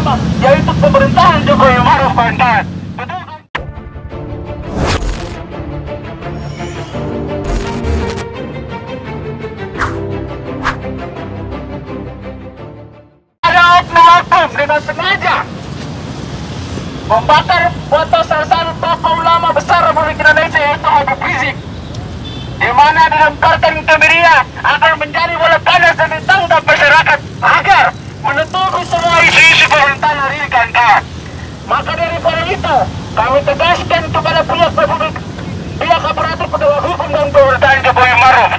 agama, yaitu pemerintahan Jokowi Maruf, kawan-kawan. Betul kan? Ada oknum dengan sengaja membakar foto salah satu tokoh ulama besar Republik Indonesia, yaitu Habib Rizik, di mana dilemparkan ke media akan menjadi bola panas dan ditangkap masyarakat agar menutupi semua isu-isu pemerintahan hari ini, kawan-kawan. Maka daripada itu, kami tegaskan kepada pihak aparatur penegak hukum dan pemerintahan Jokowi Maruf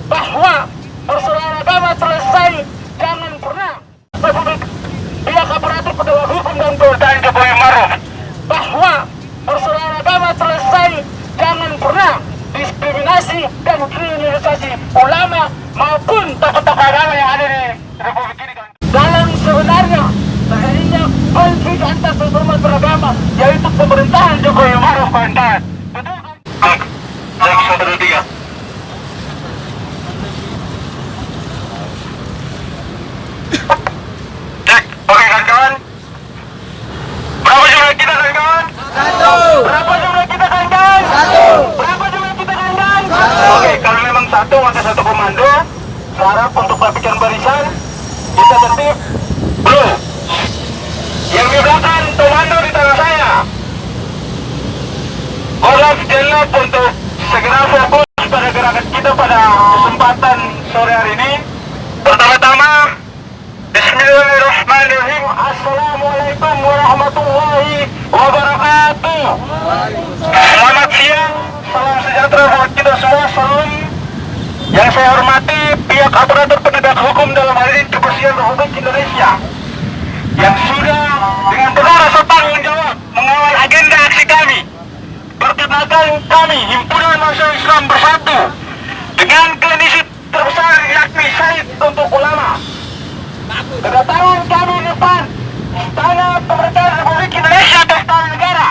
bahwa persoalan agama selesai, jangan pernah pihak aparatur penegak hukum dan pemerintahan Jokowi Maruf bahwa persoalan agama selesai, jangan pernah diskriminasi dan kriminalisasi ulama maupun tokoh-tokoh agama yang ada di Republik ini. Dalam sebenarnya terjadinya konflik antar sesama beragama, yaitu pemerintahan Jokowi Maruf, kawan-kawan. Betul kan? Cek 123. Cek, oke kawan-kawan. Berapa jumlah kita, kawan-kawan? 1. Berapa jumlah kita, kawan-kawan? 1. Berapa jumlah kita, kawan-kawan? 1. Oke, kalau memang 1 maka 1 komando. Syarat untuk melakukan barisan kita tertib. Blue. Yang di belakang komando di tangan saya. Kolab genap untuk segera fokus pada gerakan kita pada kesempatan sore hari ini. Pertama-tama, Bismillahirrahmanirrahim. Assalamualaikum warahmatullahi wabarakatuh. Selamat siang, salam sejahtera buat kita semua. Salam yang saya hormati pihak aparatur penegak hukum, dalam hal ini Kepolisian Republik Indonesia, yang sudah dengan penuh rasa tanggung jawab mengawal agenda aksi kami. Perkenalkan kami, Himpunan Mahasiswa Islam Bersatu, dengan klinisi terbesar yakni Syahid untuk Ulama. Kedatangan kami di depan Istana Pemerintahan Republik Indonesia ke Istana Negara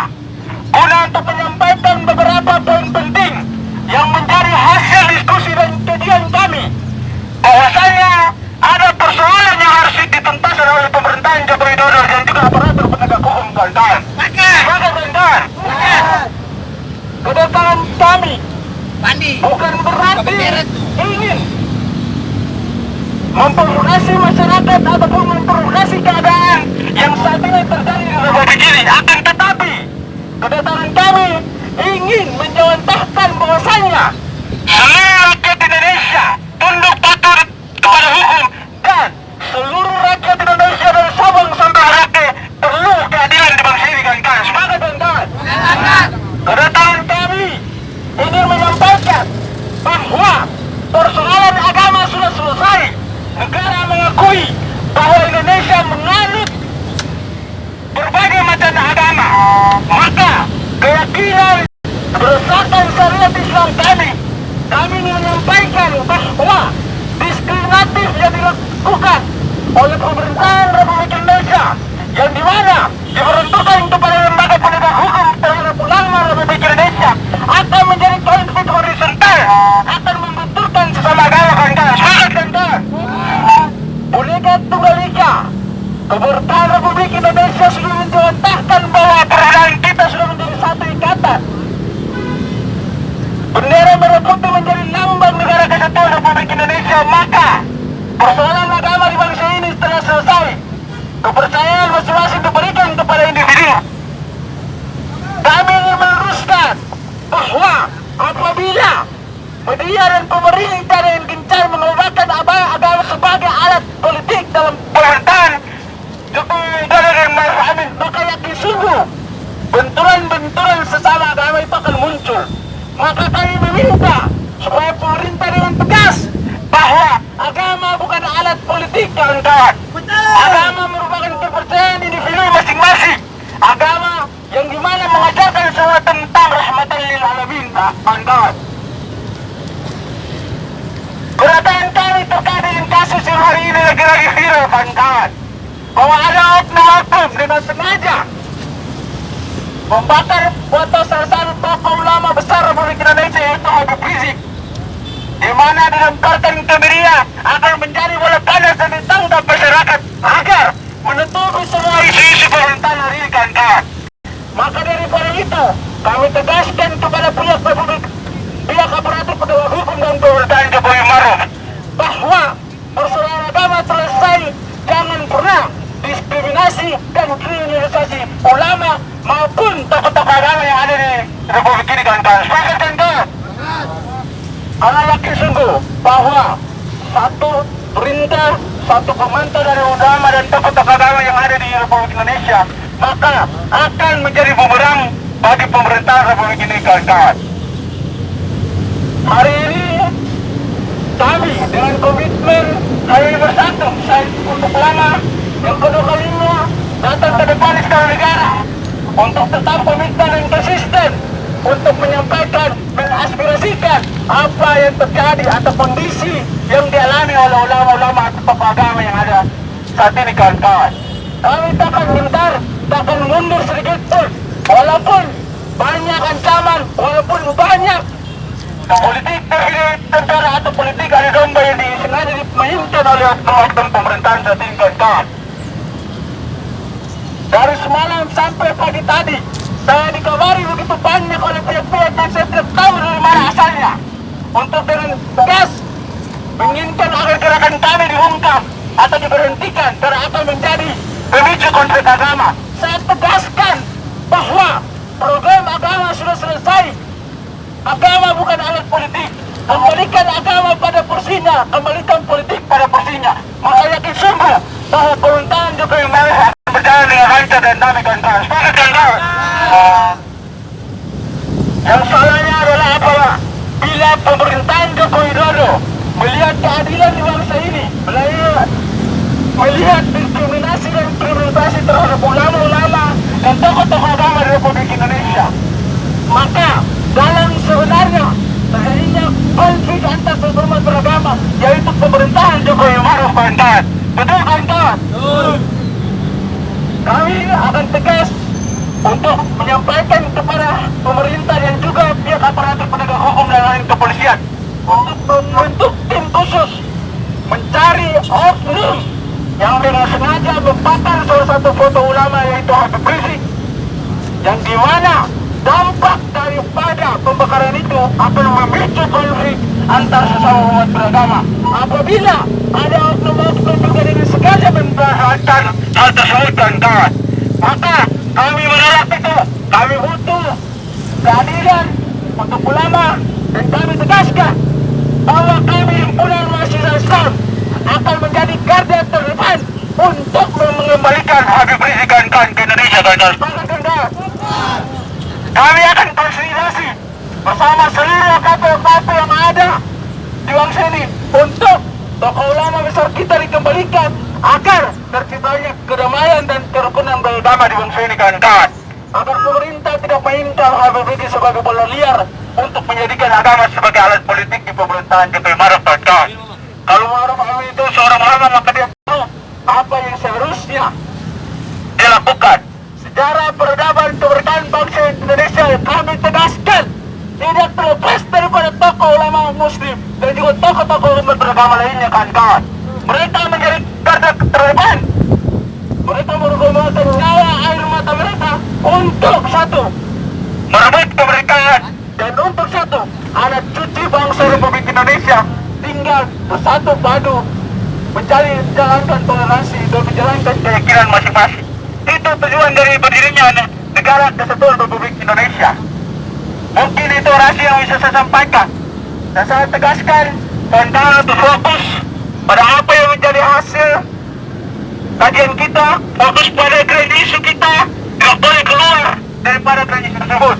guna untuk menyampaikan beberapa poin penting yang menjadi hasil diskusi dan kajian kami, bahwasanya ada persoalan yang harus dituntaskan oleh pemerintahan Joko Widodo dan juga aparatur penegak hukum, kawan-kawan. Sebagai kawan-kawan, kedatangan kami bukan berarti ingin memprovokasi masyarakat ataupun memprovokasi keadaan yang saat ini terjadi di Republik ini. Akan tetapi kedatangan kami ingin menjawantahkan bahwasanya seluruh rakyat Indonesia tunduk patuh kepada hukum, dan seluruh rakyat Indonesia dari Sabang sampai Merauke perlu keadilan di bangsa ini, kawan-kawan. Semangat, kawan-kawan. Kedatangan kami ingin menyampaikan bahwa persoalan agama sudah selesai. Negara mengakui bahwa Indonesia menganut berbagai macam agama, maka keyakinan berdasarkan syariat Islam kami menyampaikan bahwa diskriminatif yang dilakukan oleh pemerintahan Republik Indonesia, yang dimana diperuntukkan kepada lembaga penegak hukum terhadap ulama Republik Indonesia, akan menjadi konflik horizontal, akan membenturkan sesama agama, kawan-kawan. Semangat, kawan-kawan. Boneka Tunggal Ika, kemerdekaan Republik Indonesia sudah menjawantahkan bahwa perbedaan kita sudah menjadi satu ikatan. Bendera merah putih menjadi lambang negara kesatuan Republik Indonesia. Maka persoalan agama di bangsa ini telah selesai. Kepercayaan masing-masing diberikan kepada individu. Kami ingin meneruskan bahwa apabila media dan pemerintah yang gencar menggunakan agama sebagai alat politik dalam pemerintahan Jokowi Widodo dan Maruf Amin, maka yakin sungguh benturan-benturan sesama agama itu akan muncul. Maka kami meminta supaya pemerintah dengan tegas bahwa agama bukan alat politik, kawan-kawan. Agama merupakan kepercayaan individu masing-masing. Agama yang dimana mengajarkan semua tentang rahmatan lil alamin, kawan-kawan. Kedatangan kami terkait dengan kasus yang hari ini lagi viral, kawan-kawan, bahwa ada oknum dengan sengaja membakar foto salah satu tokoh ulama besar Republik Indonesia, yaitu Habib Rizik, di mana dilemparkan ke media akan menjadi bola panas dan ditangkap masyarakat agar menutupi semua isu itu, kami tegaskan kepada pihak Republik, pihak aparatur penegak hukum dan pemerintahan Jokowi Maruf bahwa persoalan agama selesai, jangan pernah diskriminasi dan kriminalisasi ulama maupun tokoh-tokoh agama yang ada di Republik ini, kawan-kawan. Sepakat kan, kawan? Anak yakin sungguh bahwa satu perintah, satu komentar dari ulama dan tokoh-tokoh agama yang ada di Republik Indonesia maka akan menjadi bumerang bagi pemerintahan Republik ini, kawan-kawan. Hari ini kami dengan komitmen hari bersatu saya untuk ulama yang kedua kalinya datang ke depan istana negara untuk tetap komitmen dan konsisten untuk menyampaikan dan aspirasikan apa yang terjadi atau kondisi yang dialami oleh ulama-ulama atau tokoh agama yang ada saat ini, kawan-kawan. Kami takkan gentar, takkan mundur sedikit pun, walaupun banyak ancaman, walaupun banyak politik negara atau politik adu domba yang sengaja dimainkan oleh oknum pemerintahan saat ini, kawan-kawan. Dari semalam sampai pagi tadi saya dikabari begitu banyak oleh pihak-pihak yang saya tidak tahu dari mana asalnya untuk dengan tegas menginginkan agar gerakan kami diungkap atau diberhentikan karena akan menjadi pemicu konflik agama. Saya tegaskan bahwa program agama sudah selesai. Agama bukan alat politik. Kembalikan agama pada porsinya, kembalikan politik pada porsinya. Maka yakin sungguh bahwa pemerintahan Jokowi Maruf akan berjalan dengan lancar dan damai, kawan-kawan. Sepakat, kawan-kawan? Yang salahnya adalah apa? Bila pemerintahan Joko Widodo melihat keadilan di bangsa ini, melihat diskriminasi dan kriminalisasi terhadap ulama-ulama dan tokoh-tokoh agama di Republik Indonesia, maka dalam sebenarnya terjadinya konflik antar sesama beragama, yaitu pemerintahan Jokowi Maruf, kawan-kawan. Betul, kawan-kawan? Kami akan tegas untuk menyampaikan kepada pemerintah dan juga pihak aparatur penegak hukum dan lain kepolisian untuk membentuk tim khusus mencari oknum yang dengan sengaja membakar salah satu foto ulama yaitu Habib Rizik, yang dimana dampak daripada pembakaran itu akan memicu konflik antar sesama umat beragama. Apabila ada oknum-oknum juga dengan sengaja membakar hal tersebut, kawan-kawan, maka kami menolak itu. Kami butuh keadilan untuk ulama dan kami tegaskan bahwa kami himpunan mahasiswa Islam akan menjadi garda terdepan untuk mengembalikan Habib Rizik, kawan-kawan, ke Indonesia, kawan-kawan. Kami akan konsolidasi bersama seluruh KPU yang ada di bangsa ini untuk tokoh ulama besar kita dikembalikan agar terciptanya kedamaian dan kerukunan beragama di bangsa ini, kawan-kawan. Agar pemerintah tidak mainkan Habib Rizik sebagai bola liar untuk menjadikan agama sebagai alat politik di pemerintahan Jokowi Maruf, kawan-kawan. Kalau Maruf itu seorang ulama, maka dia tahu apa yang seharusnya dilakukan. Sejarah peradaban kemerdekaan bangsa Indonesia kami tegaskan tidak terlepas daripada tokoh ulama muslim dan juga tokoh-tokoh umat beragama lainnya, kawan-kawan. Mereka menjadi garda terdepan. Mereka mengorbankan nyawa air mata mereka untuk satu, merebut kemerdekaan, dan untuk satu, anak cucu bangsa Republik Indonesia tinggal bersatu padu menjalankan toleransi dan menjalankan keyakinan masing-masing. Itu tujuan dari berdirinya negara kesatuan Republik Indonesia. Mungkin itu rahasia yang bisa saya sampaikan. Dan saya tegaskan kawan-kawan untuk fokus pada apa yang menjadi hasil kajian kita, fokus pada grand isu kita, tidak boleh keluar daripada grand isu tersebut.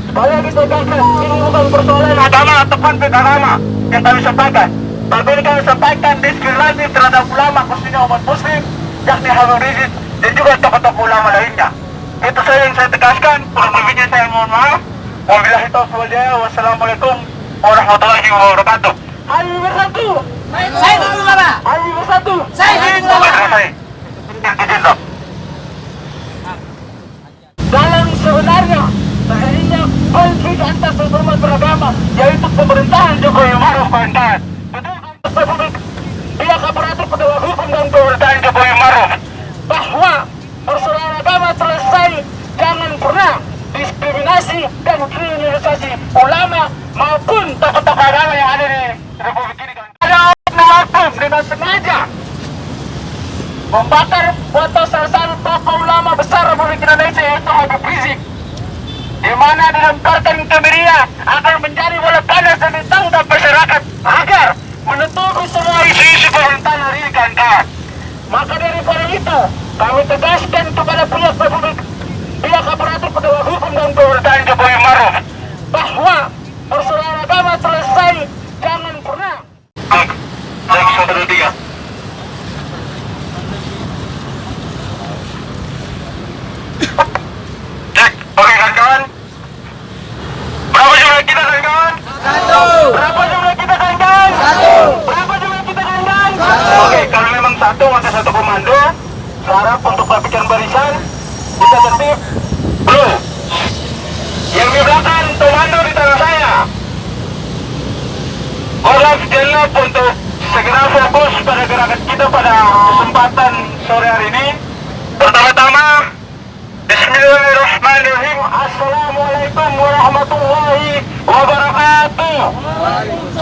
Supaya kita tegaskan ini bukan persoalan agama atau konflik agama yang kami sampaikan, tapi ini kami sampaikan diskriminasi terhadap ulama khususnya umat muslim, yakni Habib Rizik dan juga tokoh-tokoh ulama lainnya. Itu saja yang saya tegaskan. Kurang lebihnya saya mohon maaf. Wabillahi taufiq wal hidayah. Wassalamualaikum warahmatullahi wabarakatuh. Ayo bersatu. Saya dulu, Bapak. Ayo bersatu. Saya dulu, Bapak. Dalam sebenarnya terjadinya konflik antar sesama beragama, yaitu pemerintahan Jokowi Maruf, kawan-kawan. Republik pihak aparatur penegak hukum dan pemerintahan Jokowi Maruf bahwa persoalan agama selesai, jangan pernah diskriminasi diskriminasi dan kriminalisasi ulama maupun tokoh-tokoh agama yang ada di Republik ini. Ada oknum dengan sengaja membakar foto salah satu tokoh ulama besar Republik Indonesia, yaitu Habib Rizik, di mana dilemparkan ke media agar menjadi bola panas dan ditangkap masyarakat agar menutupi semua isu-isu pemerintahan hari ini, kawan-kawan. Maka daripada itu, kami tegaskan kepada pihak aparatur penegak hukum dan pemerintahan Jokowi Maruf bahwa persoalan agama selesai, jangan pernah. Cek 1, 2, 3. Cek, oke kawan-kawan. Berapa jumlah kita kawan-kawan? 1. Berapa jumlah kita kawan-kawan? 1. Berapa jumlah kita kawan-kawan? 1. Oke, kalau memang satu maka satu komando. Harap untuk rapikan barisan, kita tertib. Blue. Yang di belakang komando di tangan saya. Olaf Jelap untuk segera fokus pada gerakan kita pada kesempatan sore hari ini. Pertama-tama, Bismillahirrahmanirrahim. Assalamualaikum warahmatullahi wabarakatuh.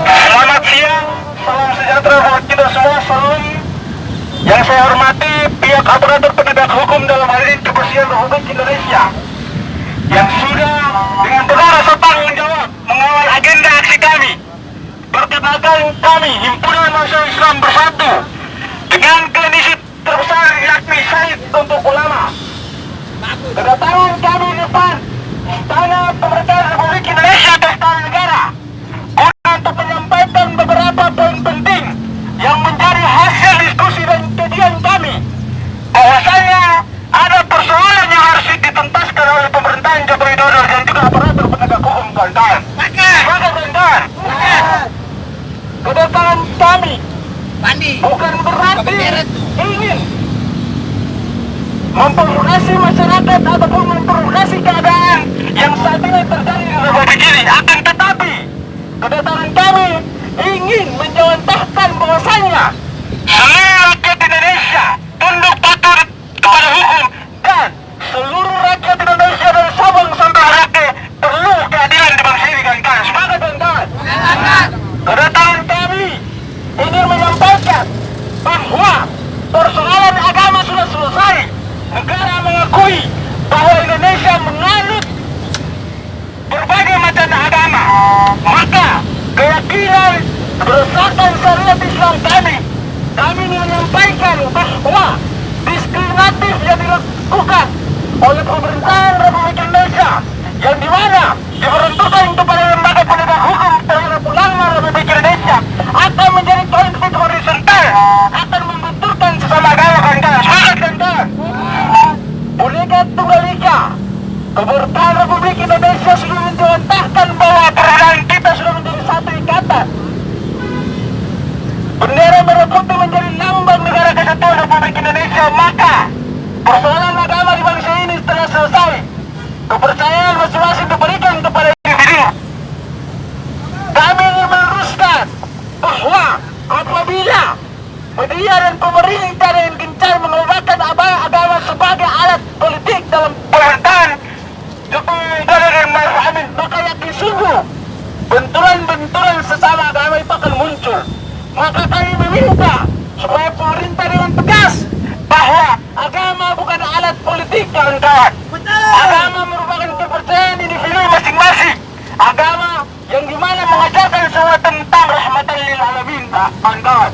Selamat siang, salam sejahtera buat kita semua. Salam. Yang saya hormati pihak aparatur penegak hukum dalam hal ini Kepolisian Republik Indonesia yang sudah dengan penuh rasa tanggung jawab mengawal agenda aksi kami. Perkenalkan kami Himpunan Mahasiswa Islam Bersatu dengan klinisi terbesar yakni Said untuk Ulama. Kedatangan kami di depan Istana Pemerintahan Republik Indonesia atau Istana Negara guna untuk menyampaikan beberapa poin penting yang menjadi hasil diskusi dan kajian kami, bahwasanya ada persoalan yang harus dituntaskan oleh pemerintahan Joko Widodo dan juga aparatur penegak hukum, kawan-kawan. Kawan-kawan, kedatangan kami bukan berarti ingin memprovokasi masyarakat ataupun memprovokasi keadaan yang saat ini terjadi di Republik ini. Akan tetapi kedatangan kami ingin menjawantahkan bahwasanya seluruh rakyat Indonesia tunduk patuh kepada hukum dan seluruh rakyat Indonesia dari Sabang sampai Merauke perlu keadilan di bangsa ini, kawan-kawan. Sepakat, kawan-kawan? Kedatangan kami ingin menyampaikan bahwa persoalan agama sudah selesai. Negara mengakui bahwa Indonesia menganut berbagai macam agama. Maka keyakinan berdasarkan syariat Islam kami menyampaikan bahwa diskriminatif yang dilakukan oleh pemerintahan Republik Indonesia yang dimana diperuntukkan kepada lembaga penegak hukum terhadap ulama Republik Indonesia akan menjadi konflik horizontal, akan membenturkan sesama agama, kawan-kawan. Sepakat, kawan-kawan? Bhinneka Tunggal Ika, kemerdekaan Republik Indonesia sudah menjawantahkan bahwa perbedaan kita sudah menjadi satu ikatan. Bendera merah putih menjadi lambang negara kesatuan Republik Indonesia. Maka persoalan agama di bangsa ini telah selesai. Kepercayaan masing-masing diberikan kepada individu. Kami ingin meluruskan bahwa apabila media dan pemerintah yang gencar menggunakan agama sebagai alat politik dalam pemerintahan Jokowi Widodo dan Maruf Amin, maka yakin sungguh benturan-benturan sesama agama itu akan muncul. Maka kami meminta supaya pemerintah dengan tegas bahwa agama bukan alat politik, kawan-kawan. Agama merupakan kepercayaan individu masing-masing. Agama yang dimana mengajarkan semua tentang rahmatan lil alamin, kawan-kawan.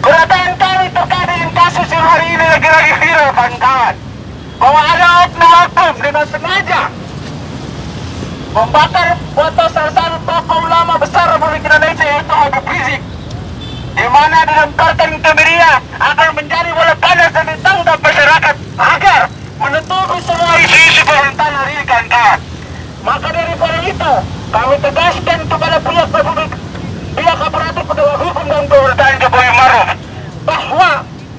Kedatangan kami terkait dengan kasus yang hari ini lagi viral, kawan-kawan, bahwa ada oknum dengan sengaja membakar foto salah satu tokoh ulama besar Republik Indonesia, yaitu Habib Rizik, di mana dilemparkan ke media agar menjadi bola panas dan ditangkap masyarakat agar menutupi semua isu-isu pemerintahan hari ini, kawan-kawan. Maka daripada itu, kami tegaskan kepada pihak aparatur penegak hukum dan pemerintahan Jokowi Maruf bahwa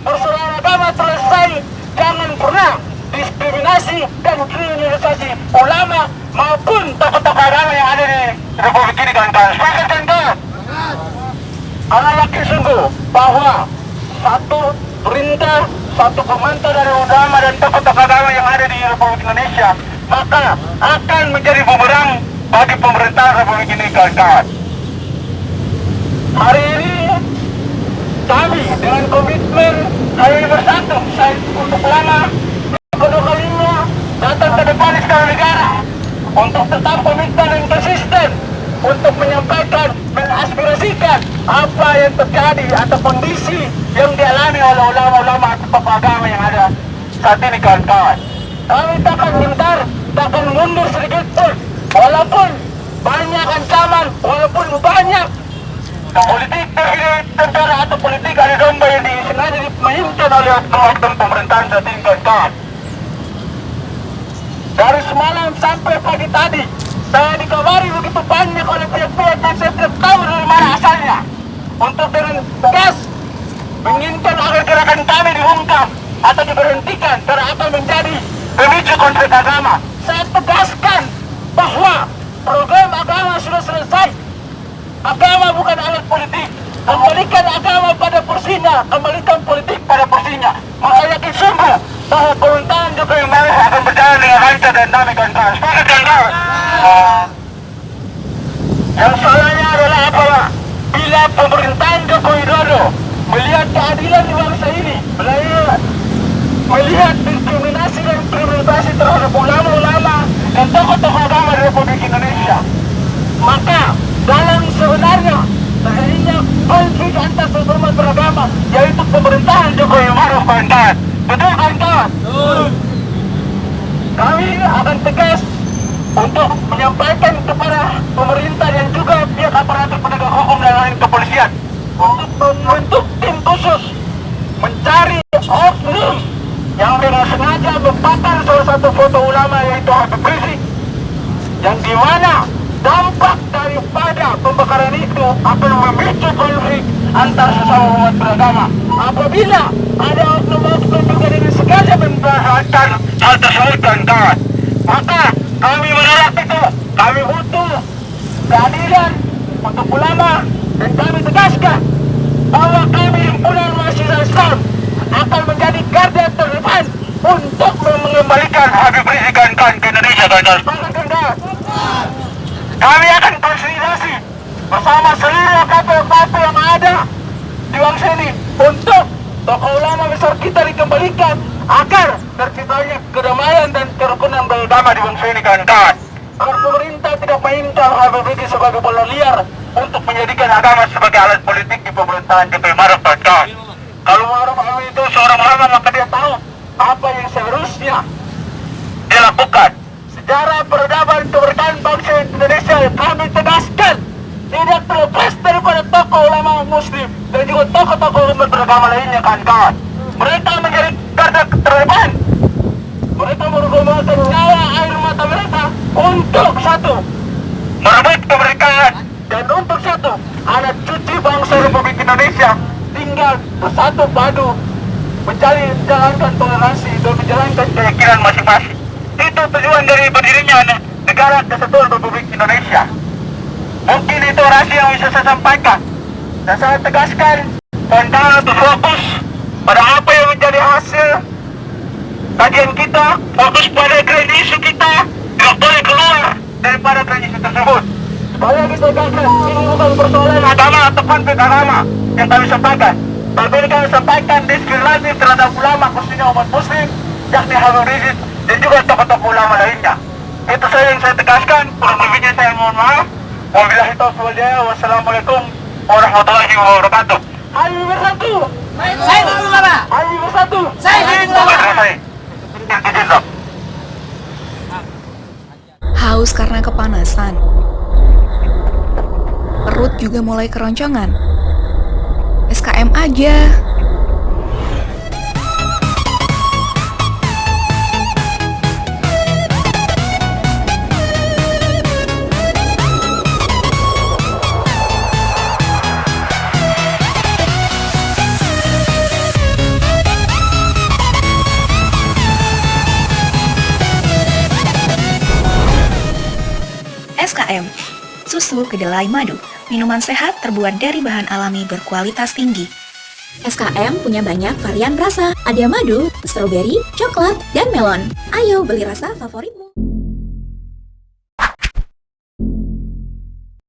persoalan agama selesai, jangan pernah diskriminasi dan kriminalisasi ulama maupun tokoh-tokoh agama yang ada di Republik ini, kawan-kawan. Sepakat, kawan-kawan? Anak yakin sungguh bahwa satu perintah, satu komando dari ulama dan tokoh-tokoh agama yang ada di Republik Indonesia, maka akan menjadi bumerang bagi pemerintahan Republik ini, kawan-kawan. Hari ini kami dengan komitmen kami bersatu, saya untuk ulama kedua kalinya datang ke depan Istana Negara untuk tetap komitmen dan konsisten untuk menyampaikan, mengaspirasikan apa yang terjadi atau kondisi yang dialami oleh ulama-ulama atau tokoh agama yang ada saat ini, kawan-kawan. Kami takkan gentar, takkan mundur sedikit pun, walaupun banyak ancaman, walaupun banyak politik negara atau politik adu domba yang sengaja dimainkan oleh oknum pemerintahan saat ini, kawan-kawan. Dari semalam sampai pagi tadi, saya dikabari begitu banyak oleh pihak-pihak yang saya tidak tahu dari mana asalnya, untuk dengan tegas menginginkan agar gerakan kami diungkap atau diberhentikan karena akan menjadi pemicu konflik agama. Saya tegaskan bahwa program agama sudah selesai. Agama bukan alat politik. Kembalikan agama pada porsinya, kembalikan politik pada porsinya. Maka yakin sungguh bahwa pemerintahan Jokowi Maruf akan berjalan dengan lancar dan damai, kawan-kawan. Sepakat, kawan-kawan? Yang salahnya adalah apa? Bila pemerintahan Joko Widodo melihat keadilan di bangsa ini, melihat diskriminasi dan kriminalisasi terhadap ulama-ulama dan tokoh-tokoh agama di Republik Indonesia, maka dalam sebenarnya terjadinya konflik antar sesama beragama, yaitu pemerintahan Jokowi Maruf, kawan-kawan. Betul, kawan-kawan? Kami akan tegas untuk menyampaikan kepada pemerintah dan juga pihak aparatur penegak hukum dan lain kepolisian untuk membentuk tim khusus mencari oknum yang dengan sengaja membakar salah satu foto ulama, yaitu Habib Rizik, yang dimana dampak daripada pembakaran itu akan memicu konflik antar sesama umat beragama. Apabila ada oknum-oknum juga dengan sengaja membakar hal tersebut, kawan-kawan, maka kami menolak itu. Kami butuh keadilan untuk ulama dan kami tegaskan bahwa kami himpunan mahasiswa Islam akan menjadi garda terdepan untuk mengembalikan Habib Rizik, kawan-kawan, ke Indonesia, kawan-kawan. Kami akan konsolidasi bersama seluruh KPU yang ada di bangsa ini untuk tokoh ulama besar kita dikembalikan agar terciptanya kedamaian dan kerukunan beragama di bangsa ini, kawan-kawan. Agar pemerintah tidak mainkan Habib Rizik sebagai bola liar untuk menjadikan agama sebagai alat politik di pemerintahan Jokowi Maruf, kawan-kawan. Kalau Maruf Amin itu seorang ulama, maka dia tahu apa yang seharusnya dilakukan. Sejarah peradaban kemerdekaan bangsa Indonesia kami tegaskan tidak terlepas daripada tokoh ulama muslim dan juga tokoh-tokoh umat beragama lainnya, kawan-kawan. Mereka menjadi garda terdepan. Mereka mengorbankan nyawa air mata mereka untuk satu, merebut kemerdekaan, dan untuk satu, anak cucu bangsa Republik Indonesia tinggal bersatu padu menjalankan toleransi dan menjalankan keyakinan masing-masing. Itu tujuan dari berdirinya negara kesatuan Republik Indonesia. Mungkin itu rahasia yang bisa saya sampaikan, dan saya tegaskan kawan-kawan untuk fokus pada apa yang menjadi hasil kajian kita, fokus pada grand isu kita, tidak boleh keluar daripada grand isu tersebut. Supaya kita tegaskan, ini bukan persoalan agama atau konflik agama yang kami sampaikan, tapi kami sampaikan diskriminasi terhadap ulama, khususnya umat muslim, yakni Habib Rizik dan juga tokoh-tokoh ulama lainnya. Itu saja yang saya tegaskan. Kurang lebihnya saya mohon maaf. Wabillahi taufiq wal hidayah. Wassalamualaikum warahmatullahi wabarakatuh. Ayo bersatu. Saya dulu, Bapak. Ayo bersatu. Saya dulu, Bapak. Haus karena kepanasan. Perut juga mulai keroncongan. SKM aja. SKM, susu kedelai madu, minuman sehat terbuat dari bahan alami berkualitas tinggi. SKM punya banyak varian rasa. Ada madu, strawberry, coklat, dan melon. Ayo beli rasa favoritmu.